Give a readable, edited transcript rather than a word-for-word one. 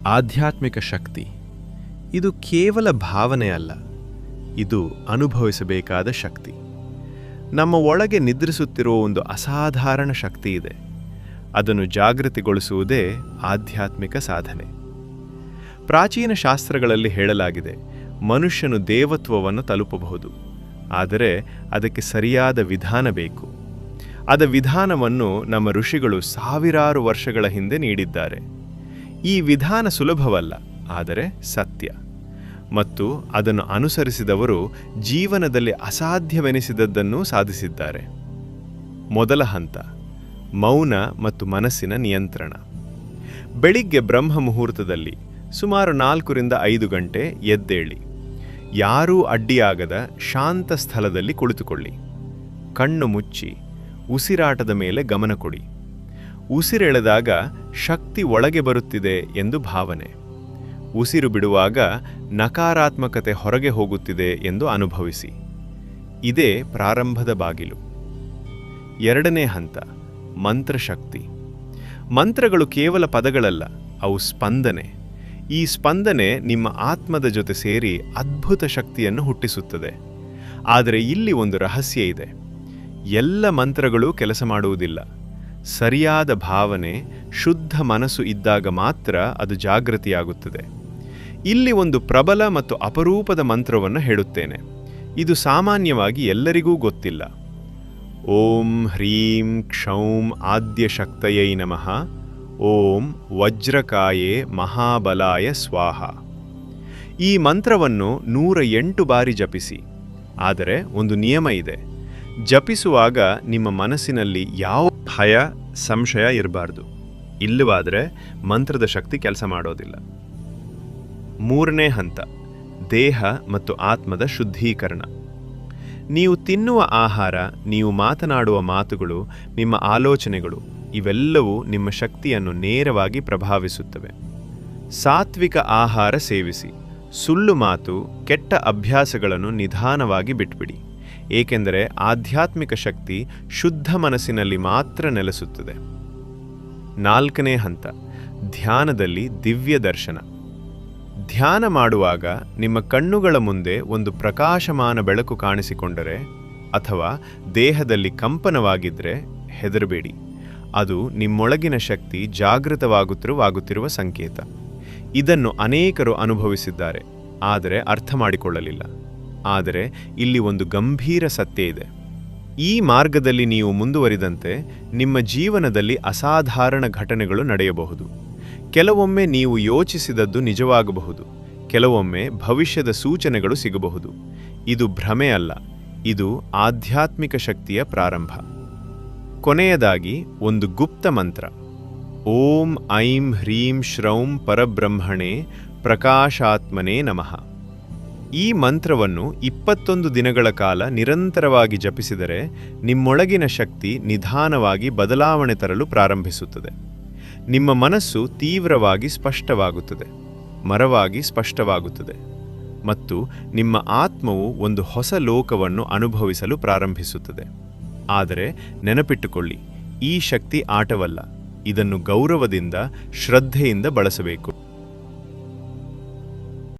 ಆಧ್ಯಾತ್ಮಿಕ ಶಕ್ತಿ ಇದು ಕೇವಲ ಭಾವನೆ ಅಲ್ಲ, ಇದು ಅನುಭವಿಸಬೇಕಾದ ಶಕ್ತಿ. ನಮ್ಮ ಒಳಗೆ ನಿದ್ರಿಸುತ್ತಿರುವ ಒಂದು ಅಸಾಧಾರಣ ಶಕ್ತಿ ಇದೆ. ಅದನ್ನು ಜಾಗೃತಿಗೊಳಿಸುವುದೇ ಆಧ್ಯಾತ್ಮಿಕ ಸಾಧನೆ. ಪ್ರಾಚೀನ ಶಾಸ್ತ್ರಗಳಲ್ಲಿ ಹೇಳಲಾಗಿದೆ, ಮನುಷ್ಯನು ದೇವತ್ವವನ್ನು ತಲುಪಬಹುದು, ಆದರೆ ಅದಕ್ಕೆ ಸರಿಯಾದ ವಿಧಾನ ಬೇಕು. ಅದ ವಿಧಾನವನ್ನು ನಮ್ಮ ಋಷಿಗಳು ಸಾವಿರಾರು ವರ್ಷಗಳ ಹಿಂದೆ ನೀಡಿದ್ದಾರೆ. ಈ ವಿಧಾನ ಸುಲಭವಲ್ಲ, ಆದರೆ ಸತ್ಯ. ಮತ್ತು ಅದನ್ನು ಅನುಸರಿಸಿದವರು ಜೀವನದಲ್ಲಿ ಅಸಾಧ್ಯವೆನಿಸಿದದ್ದನ್ನು ಸಾಧಿಸಿದ್ದಾರೆ. ಮೊದಲ ಹಂತ, ಮೌನ ಮತ್ತು ಮನಸ್ಸಿನ ನಿಯಂತ್ರಣ. ಬೆಳಿಗ್ಗೆ ಬ್ರಹ್ಮ ಮುಹೂರ್ತದಲ್ಲಿ ಸುಮಾರು 4ರಿಂದ 5 ಗಂಟೆ ಎದ್ದೇಳಿ. ಯಾರೂ ಅಡ್ಡಿಯಾಗದ ಶಾಂತ ಸ್ಥಳದಲ್ಲಿ ಕುಳಿತುಕೊಳ್ಳಿ. ಕಣ್ಣು ಮುಚ್ಚಿ ಉಸಿರಾಟದ ಮೇಲೆ ಗಮನ ಕೊಡಿ. ಉಸಿರೆಳೆದಾಗ ಶಕ್ತಿ ಒಳಗೆ ಬರುತ್ತಿದೆ ಎಂದು ಭಾವನೆ. ಉಸಿರು ಬಿಡುವಾಗ ನಕಾರಾತ್ಮಕತೆ ಹೊರಗೆ ಹೋಗುತ್ತಿದೆ ಎಂದು ಅನುಭವಿಸಿ. ಇದೇ ಪ್ರಾರಂಭದ ಬಾಗಿಲು. ಎರಡನೇ ಹಂತ, ಮಂತ್ರಶಕ್ತಿ. ಮಂತ್ರಗಳು ಕೇವಲ ಪದಗಳಲ್ಲ, ಅವು ಸ್ಪಂದನೆ. ಈ ಸ್ಪಂದನೆ ನಿಮ್ಮ ಆತ್ಮದ ಜೊತೆ ಸೇರಿ ಅದ್ಭುತ ಶಕ್ತಿಯನ್ನು ಹುಟ್ಟಿಸುತ್ತದೆ. ಆದರೆ ಇಲ್ಲಿ ಒಂದು ರಹಸ್ಯ ಇದೆ. ಎಲ್ಲ ಮಂತ್ರಗಳೂ ಕೆಲಸ ಮಾಡುವುದಿಲ್ಲ. ಸರಿಯಾದ ಭಾವನೆ, ಶುದ್ಧ ಮನಸ್ಸು ಇದ್ದಾಗ ಮಾತ್ರ ಅದು ಜಾಗೃತಿಯಾಗುತ್ತದೆ. ಇಲ್ಲಿ ಒಂದು ಪ್ರಬಲ ಮತ್ತು ಅಪರೂಪದ ಮಂತ್ರವನ್ನು ಹೇಳುತ್ತೇನೆ. ಇದು ಸಾಮಾನ್ಯವಾಗಿ ಎಲ್ಲರಿಗೂ ಗೊತ್ತಿಲ್ಲ. ಓಂ ಹ್ರೀಂ ಕ್ಷೌಂ ಆದ್ಯ ಶಕ್ತಯೈ ನಮಃ. ಓಂ ವಜ್ರಕಾಯೇ ಮಹಾಬಲಾಯ ಸ್ವಾಹ. ಈ ಮಂತ್ರವನ್ನು 108 ಬಾರಿ ಜಪಿಸಿ. ಆದರೆ ಒಂದು ನಿಯಮ ಇದೆ. ಜಪಿಸುವಾಗ ನಿಮ್ಮ ಮನಸ್ಸಿನಲ್ಲಿ ಯಾವ ಭಯ, ಸಂಶಯ ಇರಬಾರ್ದು. ಇಲ್ಲವಾದರೆ ಮಂತ್ರದ ಶಕ್ತಿ ಕೆಲಸ ಮಾಡೋದಿಲ್ಲ. ಮೂರನೇ ಹಂತ, ದೇಹ ಮತ್ತು ಆತ್ಮದ ಶುದ್ಧೀಕರಣ. ನೀವು ತಿನ್ನುವ ಆಹಾರ, ನೀವು ಮಾತನಾಡುವ ಮಾತುಗಳು, ನಿಮ್ಮ ಆಲೋಚನೆಗಳು ಇವೆಲ್ಲವೂ ನಿಮ್ಮ ಶಕ್ತಿಯನ್ನು ನೇರವಾಗಿ ಪ್ರಭಾವಿಸುತ್ತವೆ. ಸಾತ್ವಿಕ ಆಹಾರ ಸೇವಿಸಿ. ಸುಳ್ಳು ಮಾತು, ಕೆಟ್ಟ ಅಭ್ಯಾಸಗಳನ್ನು ನಿಧಾನವಾಗಿ ಬಿಟ್ಬಿಡಿ. ಏಕೆಂದರೆ ಆಧ್ಯಾತ್ಮಿಕ ಶಕ್ತಿ ಶುದ್ಧ ಮನಸ್ಸಿನಲ್ಲಿ ಮಾತ್ರ ನೆಲೆಸುತ್ತದೆ. 4ನೇ ಹಂತ, ಧ್ಯಾನದಲ್ಲಿ ದಿವ್ಯ ದರ್ಶನ. ಧ್ಯಾನ ಮಾಡುವಾಗ ನಿಮ್ಮ ಕಣ್ಣುಗಳ ಮುಂದೆ ಒಂದು ಪ್ರಕಾಶಮಾನ ಬೆಳಕು ಕಾಣಿಸಿಕೊಂಡರೆ ಅಥವಾ ದೇಹದಲ್ಲಿ ಕಂಪನವಾಗಿದ್ದರೆ ಹೆದರಬೇಡಿ. ಅದು ನಿಮ್ಮೊಳಗಿನ ಶಕ್ತಿ ಜಾಗೃತವಾಗುತ್ತಿರುವ ಸಂಕೇತ. ಇದನ್ನು ಅನೇಕರು ಅನುಭವಿಸಿದ್ದಾರೆ, ಆದರೆ ಅರ್ಥ ಮಾಡಿಕೊಳ್ಳಲಿಲ್ಲ. ಆದರೆ ಇಲ್ಲಿ ಒಂದು ಗಂಭೀರ ಸತ್ಯ ಇದೆ. ಈ ಮಾರ್ಗದಲ್ಲಿ ನೀವು ಮುಂದುವರಿದಂತೆ ನಿಮ್ಮ ಜೀವನದಲ್ಲಿ ಅಸಾಧಾರಣ ಘಟನೆಗಳು ನಡೆಯಬಹುದು. ಕೆಲವೊಮ್ಮೆ ನೀವು ಯೋಚಿಸಿದದ್ದು ನಿಜವಾಗಬಹುದು, ಕೆಲವೊಮ್ಮೆ ಭವಿಷ್ಯದ ಸೂಚನೆಗಳು ಸಿಗಬಹುದು. ಇದು ಭ್ರಮೆ ಅಲ್ಲ, ಇದು ಆಧ್ಯಾತ್ಮಿಕ ಶಕ್ತಿಯ ಪ್ರಾರಂಭ. ಕೊನೆಯದಾಗಿ ಒಂದು ಗುಪ್ತ ಮಂತ್ರ, ಓಂ ಐಂ ಹ್ರೀಂ ಶ್ರೌಂ ಪರಬ್ರಹ್ಮಣೇ ಪ್ರಕಾಶಾತ್ಮನೇ ನಮಃ. ಈ ಮಂತ್ರವನ್ನು 21 ದಿನಗಳ ಕಾಲ ನಿರಂತರವಾಗಿ ಜಪಿಸಿದರೆ ನಿಮ್ಮೊಳಗಿನ ಶಕ್ತಿ ನಿಧಾನವಾಗಿ ಬದಲಾವಣೆ ತರಲು ಪ್ರಾರಂಭಿಸುತ್ತದೆ. ನಿಮ್ಮ ಮನಸ್ಸು ತೀವ್ರವಾಗಿ ಸ್ಪಷ್ಟವಾಗುತ್ತದೆ, ಮರವಾಗಿ ಸ್ಪಷ್ಟವಾಗುತ್ತದೆ, ಮತ್ತು ನಿಮ್ಮ ಆತ್ಮವು ಒಂದು ಹೊಸ ಲೋಕವನ್ನು ಅನುಭವಿಸಲು ಪ್ರಾರಂಭಿಸುತ್ತದೆ. ಆದರೆ ನೆನಪಿಟ್ಟುಕೊಳ್ಳಿ, ಈ ಶಕ್ತಿ ಆಟವಲ್ಲ. ಇದನ್ನು ಗೌರವದಿಂದ, ಶ್ರದ್ಧೆಯಿಂದ ಬಳಸಬೇಕು.